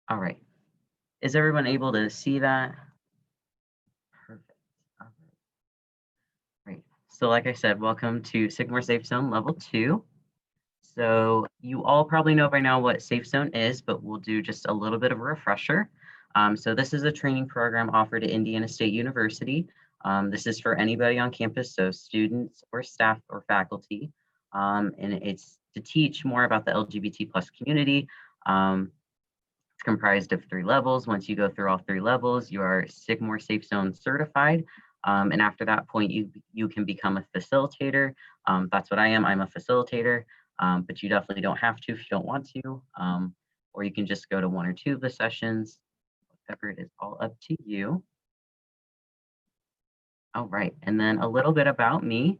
All right. Is everyone able to see that? Perfect. All right. Great. So like I said, welcome to Sigmore Safe Zone Level 2. So you all probably know by now what Safe Zone is, but we'll do just a little bit of a refresher. So this is a training program offered at Indiana State University. This is for anybody on campus, so students or staff or faculty. And it's to teach more about the LGBT plus community. It's comprised of 3 levels. Once you go through all 3 levels, you are Sigmore Safe Zone certified. And after that point, you can become a facilitator. That's what I am. I'm a facilitator, but you definitely don't have to if you don't want to. Or you can just go to 1 or 2 of the sessions, whatever it is, all up to you. All right, and then a little bit about me.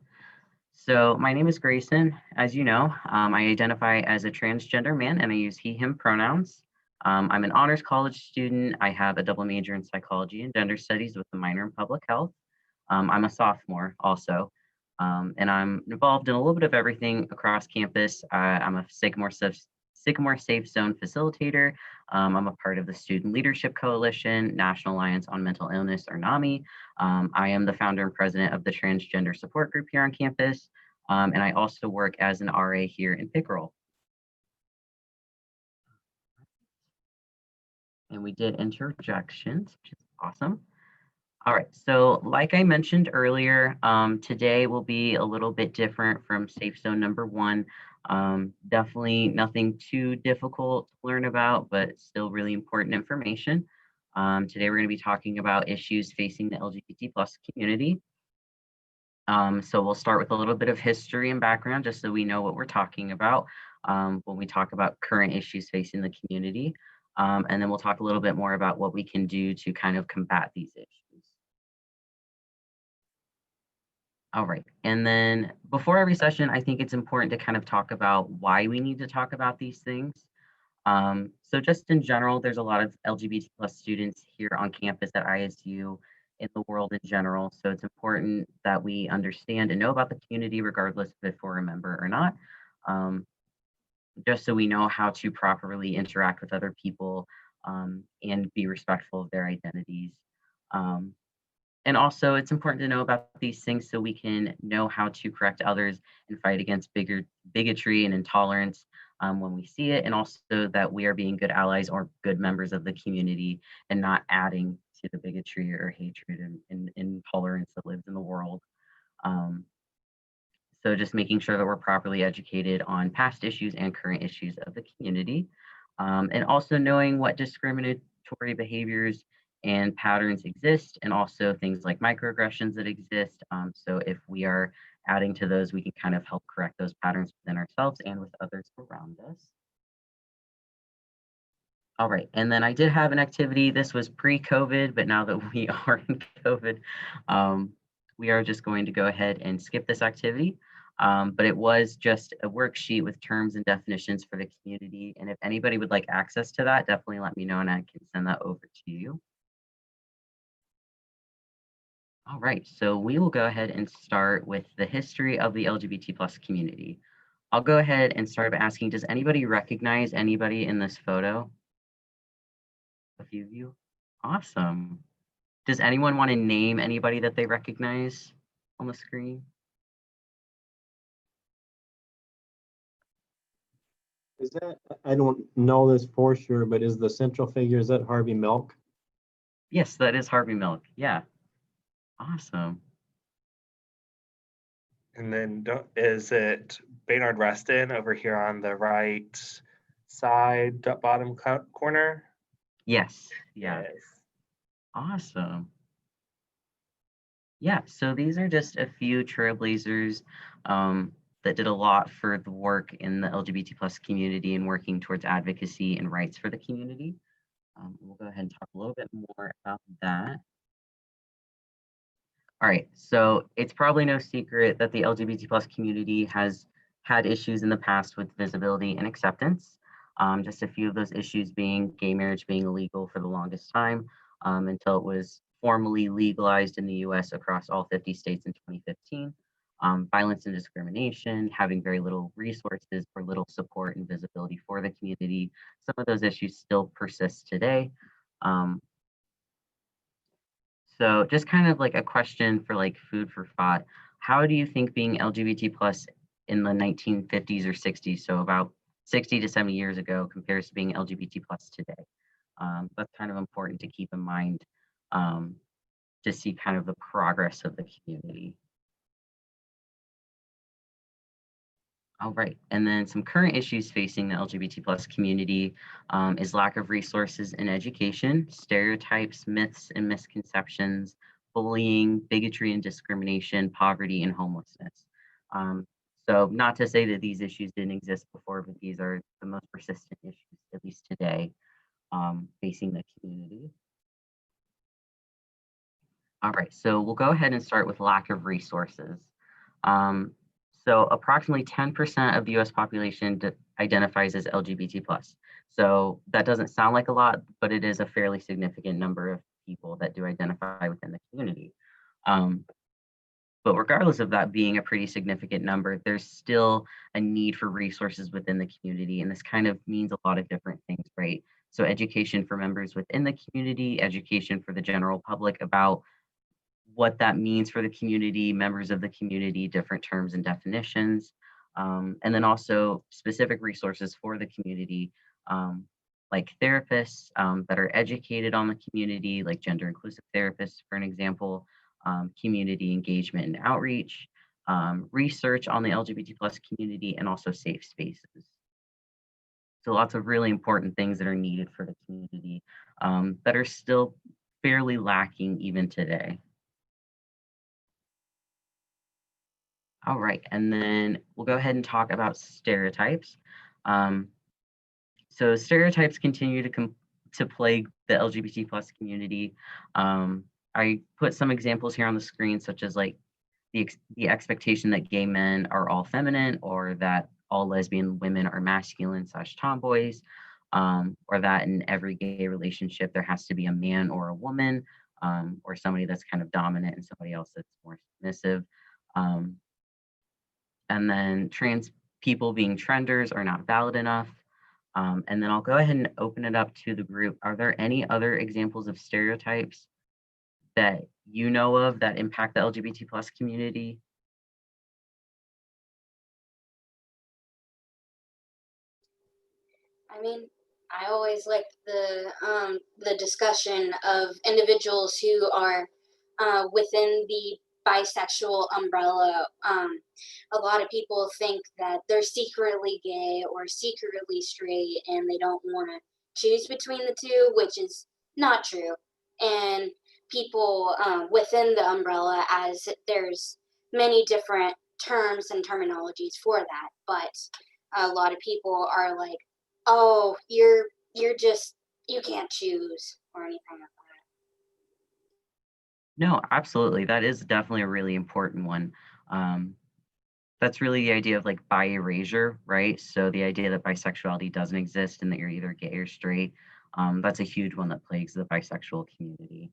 So my name is Grayson. As you know, I identify as a transgender man and I use he, him pronouns. I'm an honors college student. I have a double major in psychology and gender studies with a minor in public health. I'm a sophomore also, and I'm involved in a little bit of everything across campus. I'm a Sycamore Safe Zone facilitator. I'm a part of the Student Leadership Coalition, National Alliance on Mental Illness, or NAMI. I am the founder and president of the Transgender Support Group here on campus, and I also work as an RA here in Pickerel. And we did interjections, which is awesome. All right, so like I mentioned earlier, today will be a little bit different from Safe Zone number 1. Definitely nothing too difficult to learn about, but still really important information. Today we're going to be talking about issues facing the LGBT plus community. So we'll start with a little bit of history and background just so we know what we're talking about when we talk about current issues facing the community. And then we'll talk a little bit more about what we can do to kind of combat these issues. All right. And then before every session, I think it's important to kind of talk about why we need to talk about these things. So just in general, there's a lot of LGBT plus students here on campus at ISU, in the world in general. So it's important that we understand and know about the community, regardless of if we're a member or not, just so we know how to properly interact with other people and be respectful of their identities. And also, it's important to know about these things so we can know how to correct others and fight against bigotry and intolerance when we see it, and also that we are being good allies or good members of the community and not adding to the bigotry or hatred and intolerance that lives in the world. Um, so just making sure that we're properly educated on past issues and current issues of the community, and also knowing what discriminatory behaviors and patterns exist, and also things like microaggressions that exist. So if we are adding to those, we can kind of help correct those patterns within ourselves and with others around us. All right, and then I did have an activity. This was pre-COVID, but now that we are in COVID, we are just going to go ahead and skip this activity. But it was just a worksheet with terms and definitions for the community. And if anybody would like access to that, definitely let me know and I can send that over to you. All right, so we will go ahead and start with the history of the LGBT plus community. I'll go ahead and start by asking, does anybody recognize anybody in this photo? A few of you? Awesome. Does anyone want to name anybody that they recognize on the screen? Is that, I don't know this for sure, but is the central figure, is that Harvey Milk? Yes, that is Harvey Milk. Yeah. Awesome. And then is it Baynard Reston over here on the right side, bottom corner? Yes. Yeah. Yes. Awesome. Yeah, so these are just a few trailblazers that did a lot for the work in the LGBT plus community and working towards advocacy and rights for the community. We'll go ahead and talk a little bit more about that. All right, so it's probably no secret that the LGBT plus community has had issues in the past with visibility and acceptance. Just a few of those issues being gay marriage being illegal for the longest time until it was formally legalized in the US across all 50 states in 2015. violence and discrimination, having very little resources or little support and visibility for the community. Some of those issues still persist today. Um, so just kind of like a question for like food for thought. How do you think being LGBT plus in the 1950s or 60s, so about 60 to 70 years ago, compares to being LGBT plus today? That's kind of important to keep in mind um, to see kind of the progress of the community. All right, and then some current issues facing the LGBT plus community is lack of resources in education, stereotypes, myths and misconceptions, bullying, bigotry and discrimination, poverty, and homelessness. Um, so not to say that these issues didn't exist before, but these are the most persistent issues, at least today, facing the community. All right, so we'll go ahead and start with lack of resources. Um, so approximately 10% of the US population identifies as LGBT plus. So that doesn't sound like a lot, but it is a fairly significant number of people that do identify within the community. But regardless of that being a pretty significant number, there's still a need for resources within the community. And this kind of means a lot of different things, right? So education for members within the community, education for the general public about what that means for the community, members of the community, different terms and definitions, and then also specific resources for the community, like therapists that are educated on the community, like gender inclusive therapists, for an example, community engagement and outreach, research on the LGBT plus community, and also safe spaces. So lots of really important things that are needed for the community that are still fairly lacking even today. All right, and then we'll go ahead and talk about stereotypes. So stereotypes continue to plague the LGBT plus community. I put some examples here on the screen, such as like the expectation that gay men are all feminine, or that all lesbian women are masculine / tomboys, or that in every gay relationship there has to be a man or a woman, or somebody that's kind of dominant and somebody else that's more submissive. And then trans people being trenders are not valid enough. And then I'll go ahead and open it up to the group. Are there any other examples of stereotypes that you know of that impact the LGBT plus community? I mean, I always like the discussion of individuals who are within the bisexual umbrella. A lot of people think that they're secretly gay or secretly straight, and they don't want to choose between the two, which is not true. And people within the umbrella, as there's many different terms and terminologies for that, but a lot of people are like, oh, you're just, you can't choose or anything like that. No, absolutely. That is definitely a really important one. That's really the idea of like bi erasure, right? So the idea that bisexuality doesn't exist and that you're either gay or straight. That's a huge one that plagues the bisexual community.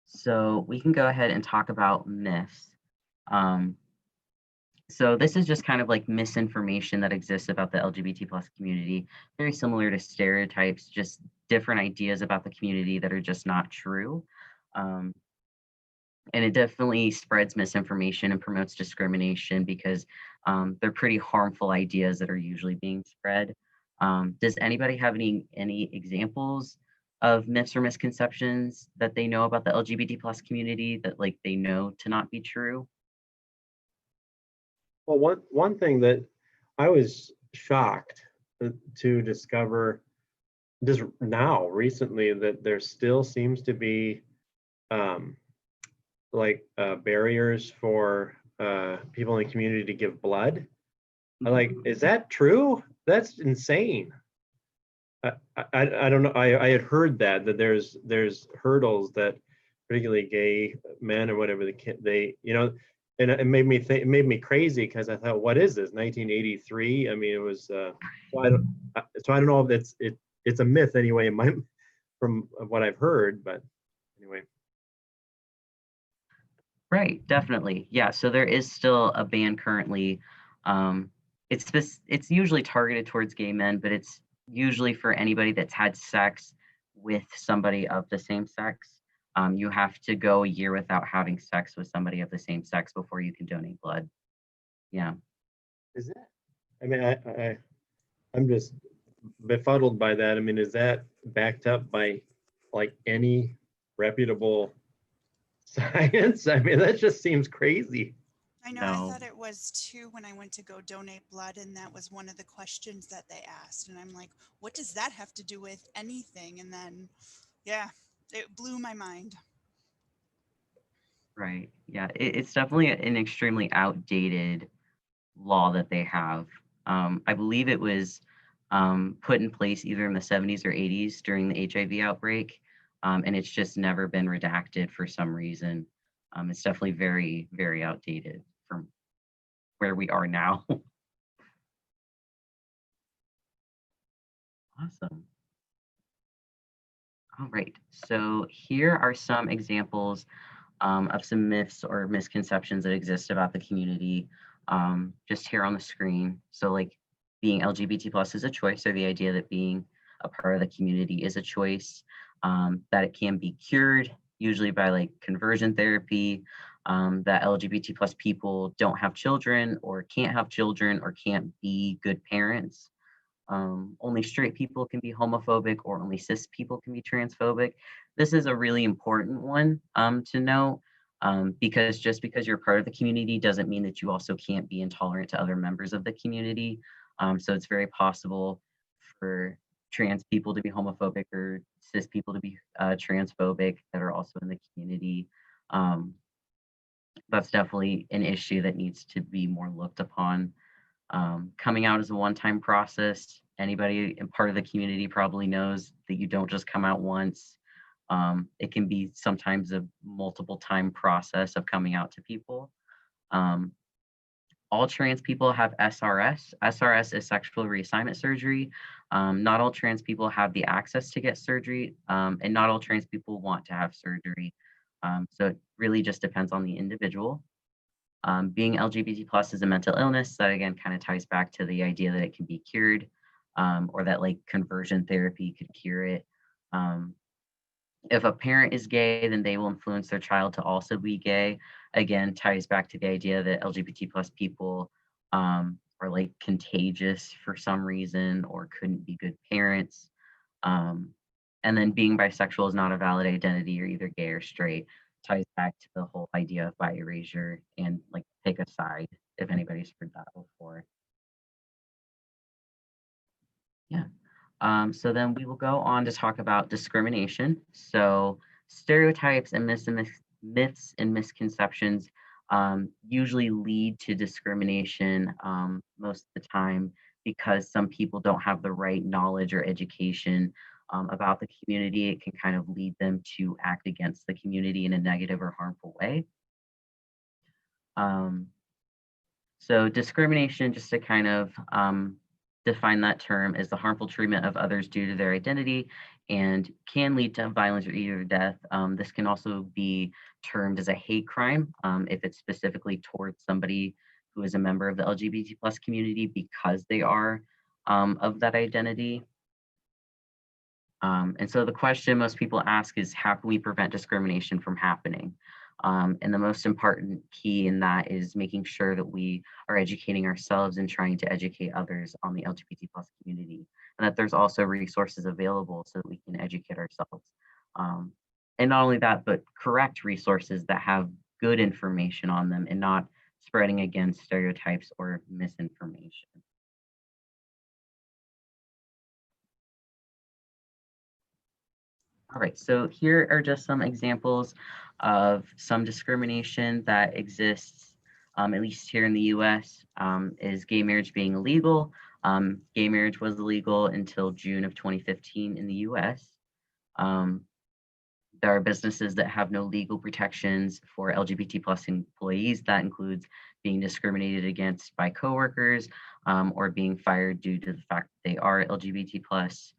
So we can go ahead and talk about myths. So this is just kind of like misinformation that exists about the LGBT plus community, very similar to stereotypes, just different ideas about the community that are just not true. Um, and it definitely spreads misinformation and promotes discrimination because they're pretty harmful ideas that are usually being spread. Does anybody have any examples of myths or misconceptions that they know about the LGBT plus community that like they know to not be true? Well, one thing that I was shocked to discover just now recently, that there still seems to be um, barriers for people in the community to give blood. Like, is that true? That's insane. I don't know. I had heard that there's hurdles that particularly gay men or whatever they and it made me think, it made me crazy, because I thought, what is this, 1983? I mean, it was so I don't know if it's a myth anyway, from what I've heard, but anyway. Right, definitely. Yeah, so there is still a ban currently. It's usually targeted towards gay men, but it's usually for anybody that's had sex with somebody of the same sex. You have to go a year without having sex with somebody of the same sex before you can donate blood. Yeah. Is that? I mean, I'm just befuddled by that. I mean, is that backed up by like any reputable science? I mean, that just seems crazy. I know, I No. thought it was too when I went to go donate blood, and that was one of the questions that they asked. And I'm like, what does that have to do with anything? And then, yeah, it blew my mind. Right. Yeah, it's definitely an extremely outdated law that they have. I believe it was put in place either in the 70s or 80s during the HIV outbreak, and it's just never been redacted for some reason. It's definitely very, very outdated from where we are now. Awesome. All right. So here are some examples of some myths or misconceptions that exist about the community, just here on the screen. So like being LGBT plus is a choice, or the idea that being a part of the community is a choice, that it can be cured, usually by like conversion therapy, that LGBT plus people don't have children or can't have children or can't be good parents. Only straight people can be homophobic, or only cis people can be transphobic. This is a really important one to know, because just because you're part of the community doesn't mean that you also can't be intolerant to other members of the community. So it's very possible for trans people to be homophobic or cis people to be transphobic that are also in the community. Um, that's definitely an issue that needs to be more looked upon. Coming out is a one-time process. Anybody in part of the community probably knows that you don't just come out once. It can be sometimes a multiple time process of coming out to people. Um, all trans people have SRS. SRS is sexual reassignment surgery. Not all trans people have the access to get surgery, and not all trans people want to have surgery. So it really just depends on the individual. Being LGBT plus is a mental illness. That again kind of ties back to the idea that it can be cured, or that like conversion therapy could cure it. Um, if a parent is gay, then they will influence their child to also be gay. Again, ties back to the idea that LGBT plus people are like contagious for some reason or couldn't be good parents. Um, and then being bisexual is not a valid identity. You're either gay or straight. Ties back to the whole idea of bi erasure and like pick a side, if anybody's heard that before. Yeah. So then we will go on to talk about discrimination. So stereotypes and myths and misconceptions usually lead to discrimination most of the time because some people don't have the right knowledge or education about the community. It can kind of lead them to act against the community in a negative or harmful way. Um, so discrimination, just to kind of define that term, is the harmful treatment of others due to their identity and can lead to violence or either death. This can also be termed as a hate crime if it's specifically towards somebody who is a member of the LGBT plus community because they are of that identity. And so the question most people ask is, how can we prevent discrimination from happening? And the most important key in that is making sure that we are educating ourselves and trying to educate others on the LGBT plus community, and that there's also resources available so that we can educate ourselves. Um, and not only that, but correct resources that have good information on them and not spreading against stereotypes or misinformation. All right, so here are just some examples of some discrimination that exists, at least here in the US, is gay marriage being illegal. Gay marriage was illegal until June of 2015 in the US. There are businesses that have no legal protections for LGBT plus employees. That includes being discriminated against by coworkers or being fired due to the fact that they are LGBT plus.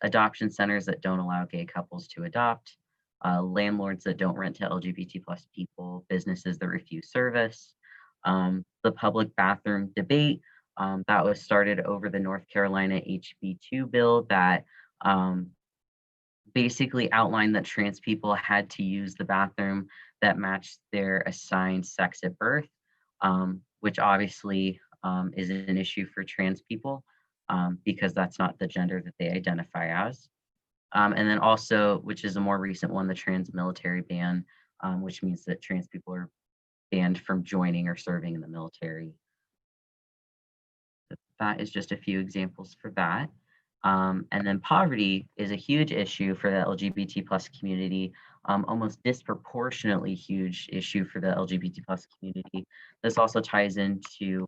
Adoption centers that don't allow gay couples to adopt. landlords that don't rent to LGBT plus people, businesses that refuse service, the public bathroom debate that was started over the North Carolina HB2 bill that basically outlined that trans people had to use the bathroom that matched their assigned sex at birth, which obviously is an issue for trans people because that's not the gender that they identify as. And then also, which is a more recent one, the trans military ban, which means that trans people are banned from joining or serving in the military. That is just a few examples for that. And then poverty is a huge issue for the LGBT plus community, almost disproportionately huge issue for the LGBT plus community. This also ties into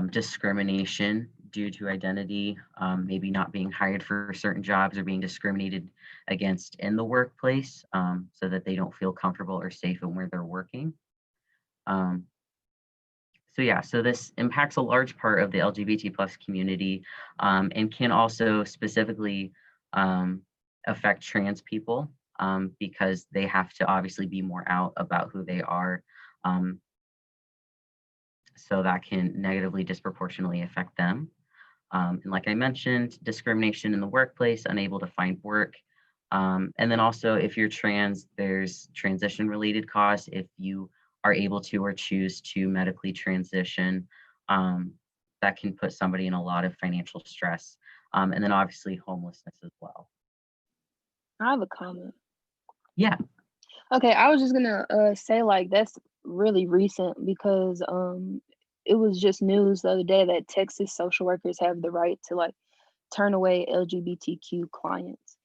discrimination due to identity, maybe not being hired for certain jobs or being discriminated against in the workplace so that they don't feel comfortable or safe in where they're working. So yeah, so this impacts a large part of the LGBT plus community and can also specifically affect trans people because they have to obviously be more out about who they are. So that can negatively disproportionately affect them. And like I mentioned, discrimination in the workplace, unable to find work. And then also if you're trans, there's transition related costs. If you are able to or choose to medically transition, that can put somebody in a lot of financial stress. And then obviously homelessness as well. I have a comment. Yeah. Okay, I was just gonna say like that's really recent because it was just news the other day that Texas social workers have the right to like turn away LGBTQ clients.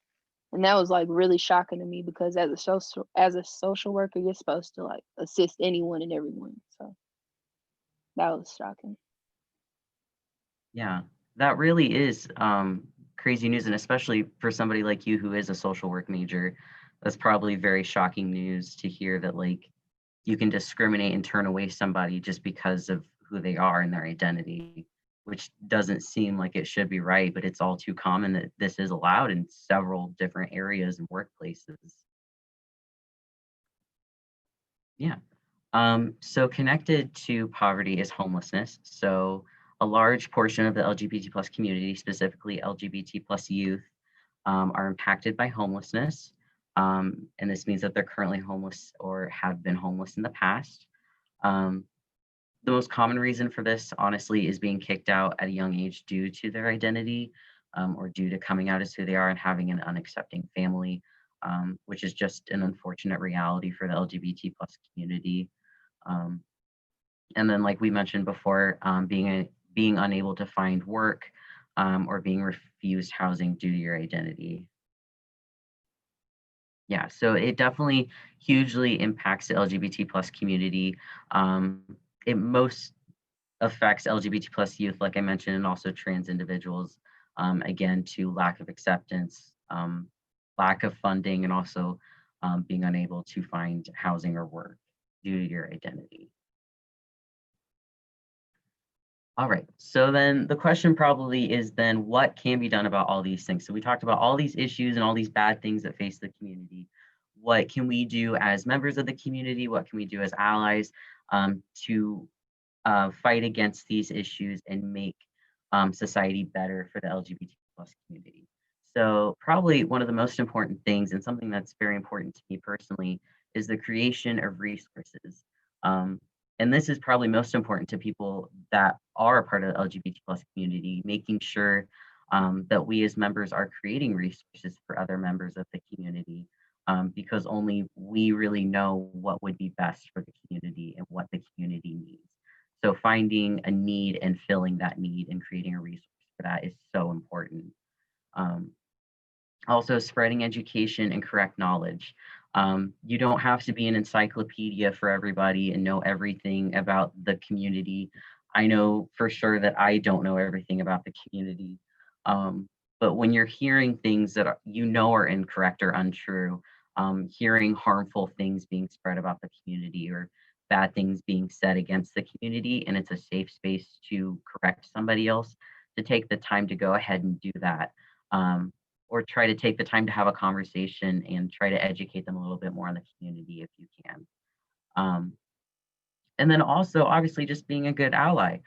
And that was like really shocking to me because as a social worker, you're supposed to like assist anyone and everyone. So that was shocking. Yeah, that really is crazy news. And especially for somebody like you who is a social work major, that's probably very shocking news to hear that like you can discriminate and turn away somebody just because of who they are and their identity, which doesn't seem like it should be right, but it's all too common that this is allowed in several different areas and workplaces. Yeah. So connected to poverty is homelessness. So a large portion of the LGBT plus community, specifically LGBT plus youth, are impacted by homelessness. And this means that they're currently homeless or have been homeless in the past. The most common reason for this, honestly, is being kicked out at a young age due to their identity or due to coming out as who they are and having an unaccepting family, which is just an unfortunate reality for the LGBT plus community. And then, like we mentioned before, being unable to find work or being refused housing due to your identity. Yeah, so it definitely hugely impacts the LGBT plus community. It most affects LGBT plus youth, like I mentioned, and also trans individuals, again, to lack of acceptance, lack of funding, and also being unable to find housing or work due to your identity. All right, so then the question probably is then what can be done about all these things? So we talked about all these issues and all these bad things that face the community. What can we do as members of the community? What can we do as allies to fight against these issues and make society better for the LGBT plus community? So probably one of the most important things and something that's very important to me personally is the creation of resources. And this is probably most important to people that are a part of the LGBT plus community, making sure that we as members are creating resources for other members of the community, because only we really know what would be best for the community and what the community needs. So finding a need and filling that need and creating a resource for that is so important. Also, spreading education and correct knowledge. You don't have to be an encyclopedia for everybody and know everything about the community. I know for sure that I don't know everything about the community. But when you're hearing things that you know are incorrect or untrue, hearing harmful things being spread about the community or bad things being said against the community, and it's a safe space to correct somebody else, to take the time to go ahead and do that. or try to take the time to have a conversation and try to educate them a little bit more on the community if you can. Um, and then also, obviously, just being a good ally.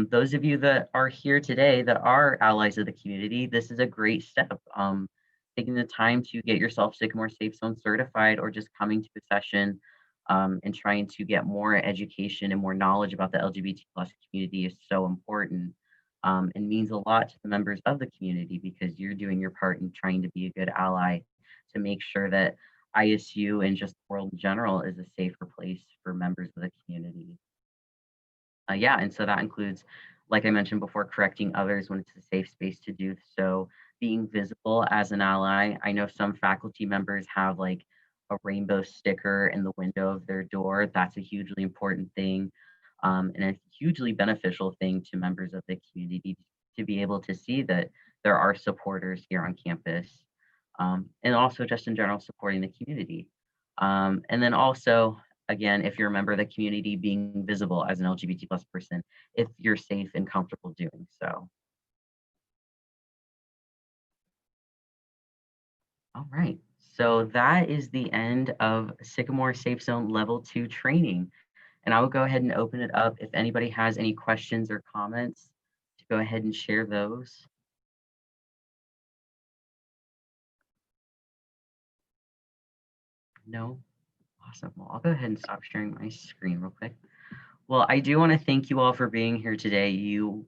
Those of you that are here today that are allies of the community, this is a great step. Taking the time to get yourself Sycamore Safe Zone certified, or just coming to a session and trying to get more education and more knowledge about the LGBT plus community is so important, and means a lot to the members of the community, because you're doing your part in trying to be a good ally to make sure that ISU and just the world in general is a safer place for members of the community. Yeah, and so that includes, like I mentioned before, correcting others when it's a safe space to do so, being visible as an ally. I know some faculty members have like a rainbow sticker in the window of their door. That's a hugely important thing, and a hugely beneficial thing to members of the community to be able to see that there are supporters here on campus, and also just in general supporting the community. And then also, again, if you're a member of the community, being visible as an LGBT plus person, if you're safe and comfortable doing so. All right, so that is the end of Sycamore Safe Zone Level 2 training. And I will go ahead and open it up if anybody has any questions or comments to go ahead and share those. No? Awesome. Well, I'll go ahead and stop sharing my screen real quick. Well, I do want to thank you all for being here today. You